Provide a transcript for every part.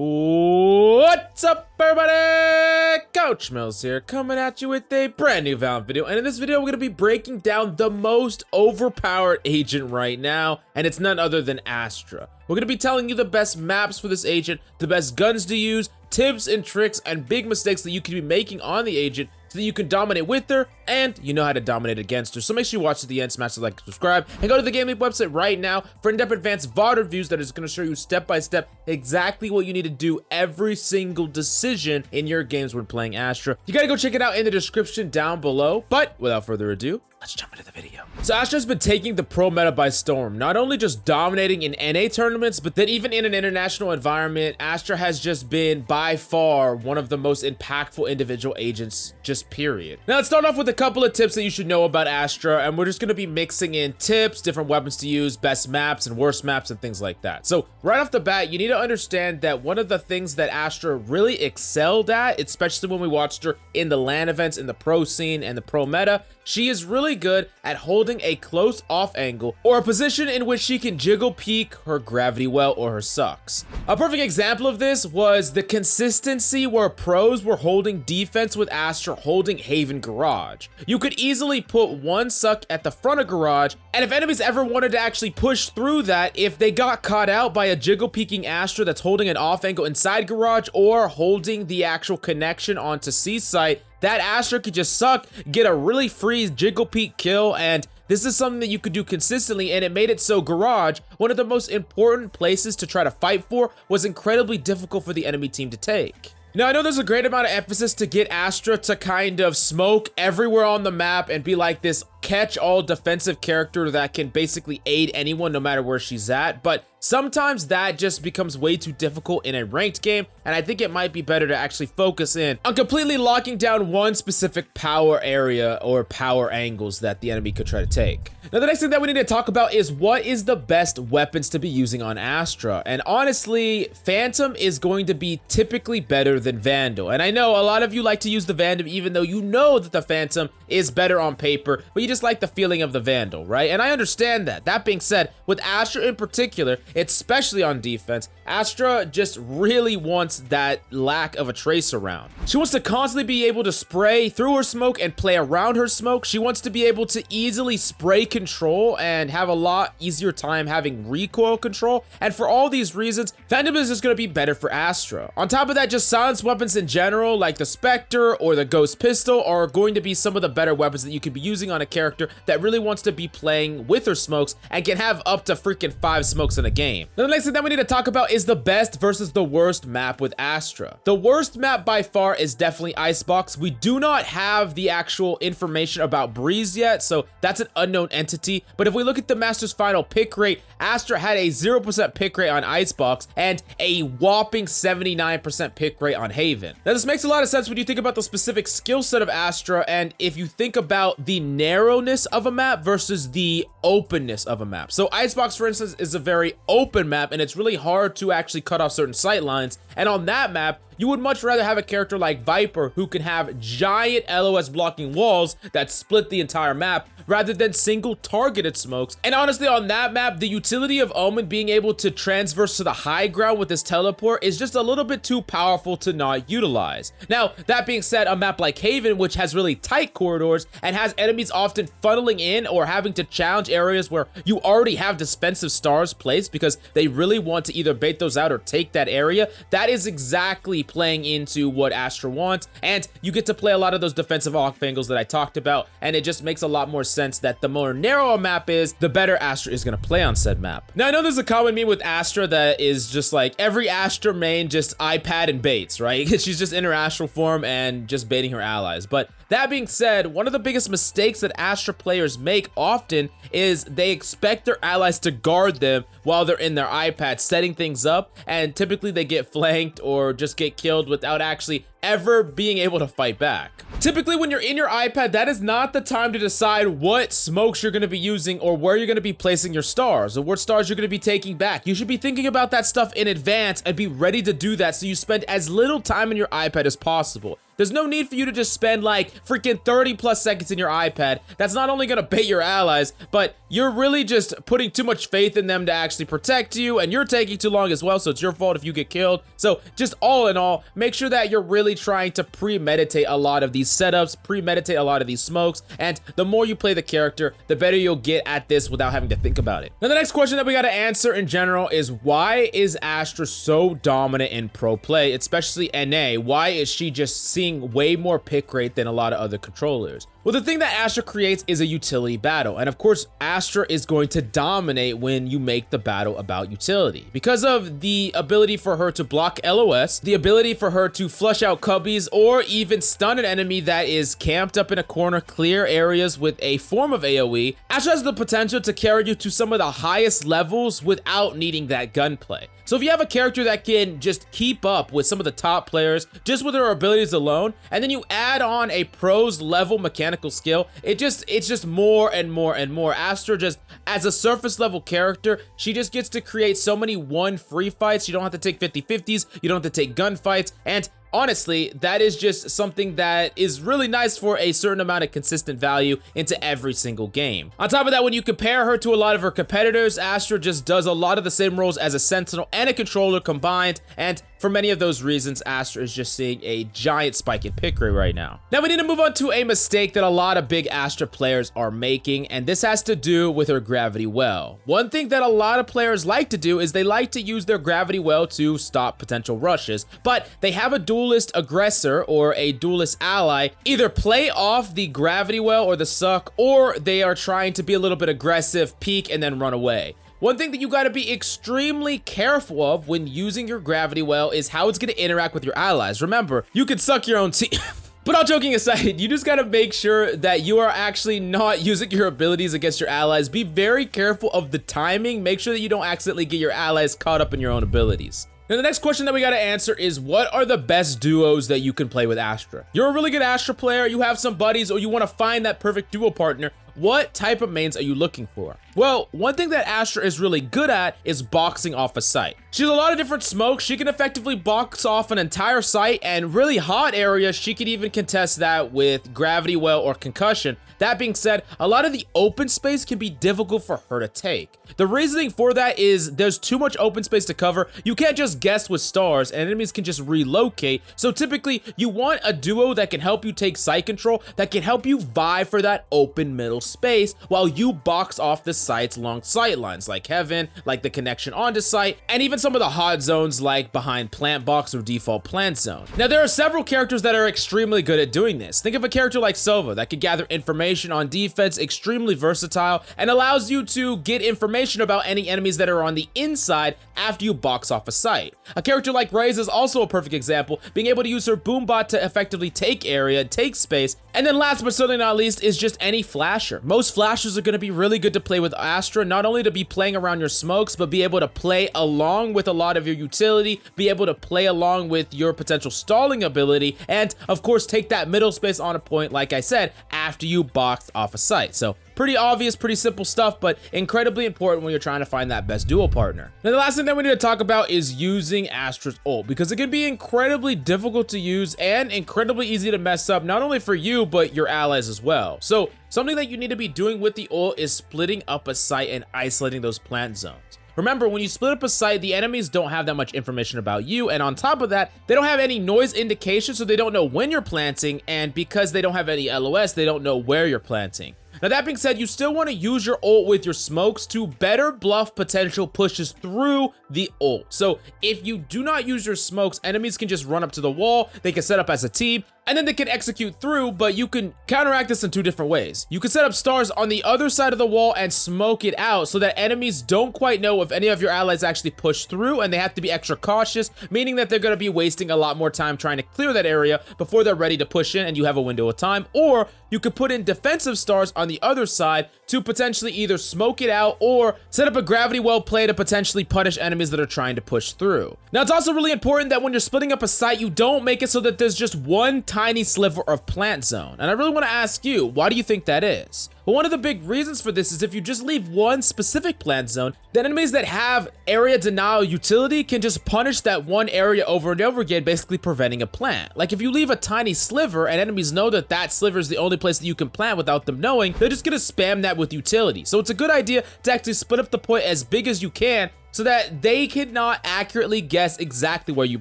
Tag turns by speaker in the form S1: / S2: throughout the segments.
S1: What's up, everybody? Coach Mills here, coming at you with a brand new Valorant video, and in this video we're going to be breaking down the most overpowered agent right now, and it's none other than Astra. We're going to be telling you the best maps for this agent, the best guns to use, tips and tricks, and big mistakes that you could be making on the agent so that you can dominate with her, and you know how to dominate against her. So make sure you watch to the end, smash the like, and subscribe, and go to the Game Leap website right now for in-depth advanced VOD reviews that is going to show you step-by-step exactly what you need to do every single decision in your games when playing Astra. You gotta go check it out in the description down below, but without further ado, let's jump into the video. So Astra's been taking the pro meta by storm, not only just dominating in NA tournaments, but then even in an international environment, Astra has just been by far one of the most impactful individual agents, just period. Now let's start off with a couple of tips that you should know about Astra, and we're just gonna be mixing in tips, different weapons to use, best maps and worst maps and things like that. So right off the bat, you need to understand that one of the things that Astra really excelled at, especially when we watched her in the LAN events, in the pro scene and the pro meta, she is really good at holding a close off angle or a position in which she can jiggle peek her gravity well or her sucks. A perfect example of this was the consistency where pros were holding defense with Astra holding Haven Garage. You could easily put one suck at the front of Garage, and if enemies ever wanted to actually push through that, if they got caught out by a jiggle peeking Astra that's holding an off angle inside Garage or holding the actual connection onto C site, that Astra could just suck, get a really free jiggle peek kill, and this is something that you could do consistently, and it made it so Garage, one of the most important places to try to fight for, was incredibly difficult for the enemy team to take. Now, I know there's a great amount of emphasis to get Astra to kind of smoke everywhere on the map and be like this catch-all defensive character that can basically aid anyone no matter where she's at, but sometimes that just becomes way too difficult in a ranked game, and I think it might be better to actually focus in on completely locking down one specific power area or power angles that the enemy could try to take. Now, the next thing that we need to talk about is what is the best weapons to be using on Astra, and honestly, Phantom is going to be typically better than Vandal, and I know a lot of you like to use the Vandal even though you know that the Phantom is better on paper, but you just like the feeling of the Vandal, right? And I understand that. That being said, with Astra in particular, especially on defense, Astra just really wants that lack of a trace around. She wants to constantly be able to spray through her smoke and play around her smoke. She wants to be able to easily spray control and have a lot easier time having recoil control. And for all these reasons, Phantom is just going to be better for Astra. On top of that, just silence weapons in general, like the Spectre or the Ghost Pistol, are going to be some of the better weapons that you could be using on a character that really wants to be playing with her smokes and can have up to freaking 5 smokes in a game. Now, the next thing that we need to talk about is the best versus the worst map with Astra. The worst map by far is definitely Icebox. We do not have the actual information about Breeze yet, so that's an unknown entity. But if we look at the Masters Final pick rate, Astra had a 0% pick rate on Icebox and a whopping 79% pick rate on Haven. Now, this makes a lot of sense when you think about the specific skill set of Astra, and if you think about the narrowness of a map versus the openness of a map. So Icebox, for instance, is a very open map, and it's really hard to actually cut off certain sight lines. And on that map, you would much rather have a character like Viper who can have giant LOS blocking walls that split the entire map rather than single targeted smokes. And honestly, on that map, the utility of Omen being able to transverse to the high ground with his teleport is just a little bit too powerful to not utilize. Now, that being said, a map like Haven, which has really tight corridors and has enemies often funneling in or having to challenge areas where you already have defensive stars placed because they really want to either bait those out or take that area, that is exactly playing into what Astra wants, and you get to play a lot of those defensive off angles that I talked about, and it just makes a lot more sense that the more narrow a map is, the better Astra is going to play on said map. Now, I know there's a common meme with Astra that is just like every Astra main just iPad and baits, right? She's just in her astral form and just baiting her allies. But that being said, one of the biggest mistakes that Astra players make often is they expect their allies to guard them while they're in their iPad setting things up, and typically they get flanked or just get killed without actually ever being able to fight back. Typically, when you're in your iPad, that is not the time to decide what smokes you're going to be using or where you're going to be placing your stars or what stars you're going to be taking back. You should be thinking about that stuff in advance and be ready to do that so you spend as little time in your iPad as possible. there's no need for you to just spend like freaking 30 plus seconds in your iPad. That's not only gonna bait your allies, but you're really just putting too much faith in them to actually protect you, and you're taking too long as well, so it's your fault if you get killed. So just all in all, make sure that you're really trying to premeditate a lot of these setups, premeditate a lot of these smokes, and the more you play the character, the better you'll get at this without having to think about it. Now the next question that we gotta answer in general is, why is Astra so dominant in pro play, especially NA? Why is she just seeing way more pick rate than a lot of other controllers? Well, the thing that Astra creates is a utility battle, and of course, Astra is going to dominate when you make the battle about utility. Because of the ability for her to block LOS, the ability for her to flush out cubbies, or even stun an enemy that is camped up in a corner, clear areas with a form of AoE, Astra has the potential to carry you to some of the highest levels without needing that gunplay. So if you have a character that can just keep up with some of the top players just with her abilities alone, and then you add on a pros level mechanical skill, it's just more and more and more. Astra, just as a surface level character, she just gets to create so many free fights. You don't have to take 50-50s, you don't have to take gunfights, and honestly, that is just something that is really nice for a certain amount of consistent value into every single game. On top of that, when you compare her to a lot of her competitors, Astra just does a lot of the same roles as a Sentinel and a Controller combined, and for many of those reasons, Astra is just seeing a giant spike in pick rate right now. Now we need to move on to a mistake that a lot of big Astra players are making, and this has to do with her Gravity Well. One thing that a lot of players like to do is they like to use their Gravity Well to stop potential rushes, but they have a duelist aggressor or a duelist ally either play off the Gravity Well or the suck, or they are trying to be a little bit aggressive, peek, and then run away. One thing that you gotta be extremely careful of when using your Gravity Well is how it's gonna interact with your allies. Remember, you could suck your own team. But all joking aside, you just gotta make sure that you are actually not using your abilities against your allies. Be very careful of the timing. Make sure that you don't accidentally get your allies caught up in your own abilities. Now the next question that we gotta answer is, what are the best duos that you can play with Astra? You're a really good Astra player, you have some buddies, or you wanna find that perfect duo partner. What type of mains are you looking for? Well, one thing that Astra is really good at is boxing off a site. She has a lot of different smokes. She can effectively box off an entire site, and really hot areas, she can even contest that with Gravity Well or Concussion. That being said, a lot of the open space can be difficult for her to take. The reasoning for that is there's too much open space to cover. You can't just guess with stars, and enemies can just relocate. So typically, you want a duo that can help you take site control, that can help you vie for that open middle space while you box off the sites along sight lines like Heaven, like the connection onto site, and even some of the hot zones like behind plant box or default plant zone. Now there are several characters that are extremely good at doing this. Think of a character like Sova that can gather information on defense, extremely versatile, and allows you to get information about any enemies that are on the inside after you box off a site. A character like Raze is also a perfect example, being able to use her Boombot to effectively take area, take space, and then last but certainly not least is just any flasher. Most flashers are going to be really good to play with Astra, not only to be playing around your smokes, but be able to play along with a lot of your utility, be able to play along with your potential stalling ability, and of course take that middle space on a point, like I said, after you boxed off a site. So pretty obvious, pretty simple stuff, but incredibly important when you're trying to find that best duo partner. Now the last thing that we need to talk about is using Astra's ult, because it can be incredibly difficult to use and incredibly easy to mess up, not only for you, but your allies as well. So something that you need to be doing with the ult is splitting up a site and isolating those plant zones. Remember, when you split up a site, the enemies don't have that much information about you, and on top of that, they don't have any noise indication, so they don't know when you're planting, and because they don't have any LOS, they don't know where you're planting. Now that being said, you still want to use your ult with your smokes to better bluff potential pushes through the ult. So if you do not use your smokes, enemies can just run up to the wall, they can set up as a team, and then they can execute through, but you can counteract this in two different ways. You can set up stars on the other side of the wall and smoke it out so that enemies don't quite know if any of your allies actually push through, and they have to be extra cautious, meaning that they're going to be wasting a lot more time trying to clear that area before they're ready to push in and you have a window of time. Or you could put in defensive stars on the other side to potentially either smoke it out or set up a Gravity Well play to potentially punish enemies that are trying to push through. Now it's also really important that when you're splitting up a site, you don't make it so that there's just one tiny sliver of plant zone. And I really want to ask you, why do you think that is? Well, one of the big reasons for this is if you just leave one specific plant zone, then enemies that have area denial utility can just punish that one area over and over again, basically preventing a plant. Like if you leave a tiny sliver and enemies know that that sliver is the only place that you can plant without them knowing, they're just gonna spam that with utility. So it's a good idea to actually split up the point as big as you can so that they cannot accurately guess exactly where you're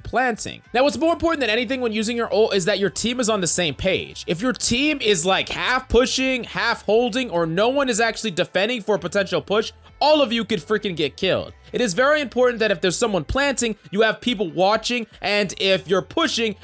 S1: planting. Now, what's more important than anything when using your ult is that your team is on the same page. If your team is like half pushing, half holding, or no one is actually defending for a potential push, all of you could freaking get killed. It is very important that if there's someone planting, you have people watching, and if you're pushing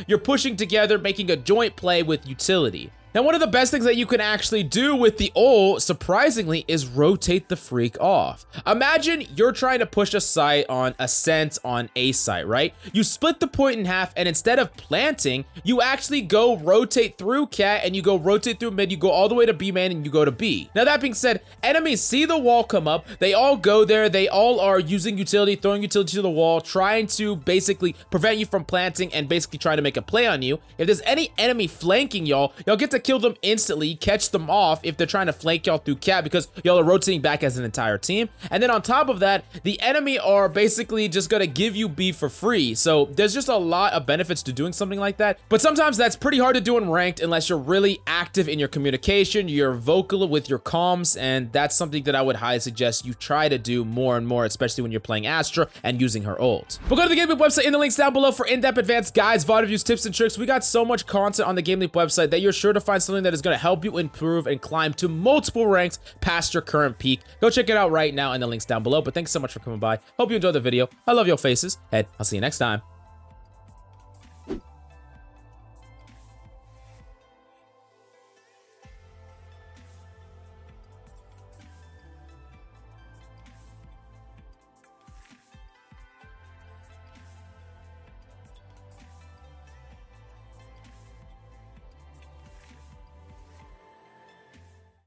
S1: together, making a joint play with utility. Now, one of the best things that you can actually do with the ult, surprisingly, is rotate the freak off. Imagine you're trying to push a site on Ascent on A site, right? You split the point in half, and instead of planting, you actually go rotate through cat, and you go rotate through mid, you go all the way to B man, and you go to B. Now, that being said, enemies see the wall come up, they all go there, they all are using utility, throwing utility to the wall, trying to basically prevent you from planting and basically trying to make a play on you. If there's any enemy flanking y'all get to kill them instantly, catch them off if they're trying to flank y'all through cat because y'all are rotating back as an entire team. And then on top of that, the enemy are basically just gonna give you B for free. So there's just a lot of benefits to doing something like that. But sometimes that's pretty hard to do in ranked unless you're really active in your communication, you're vocal with your comms, and that's something that I would highly suggest you try to do more and more, especially when you're playing Astra and using her ult. But go to the Game Leap website in the links down below for in-depth advanced guides, VOD reviews, tips, and tricks. We got so much content on the Game Leap website that you're sure to find something that is going to help you improve and climb to multiple ranks past your current peak. Go check it out right now in the links down below. But thanks so much for coming by. Hope you enjoyed the video. I love your faces, and I'll see you next time.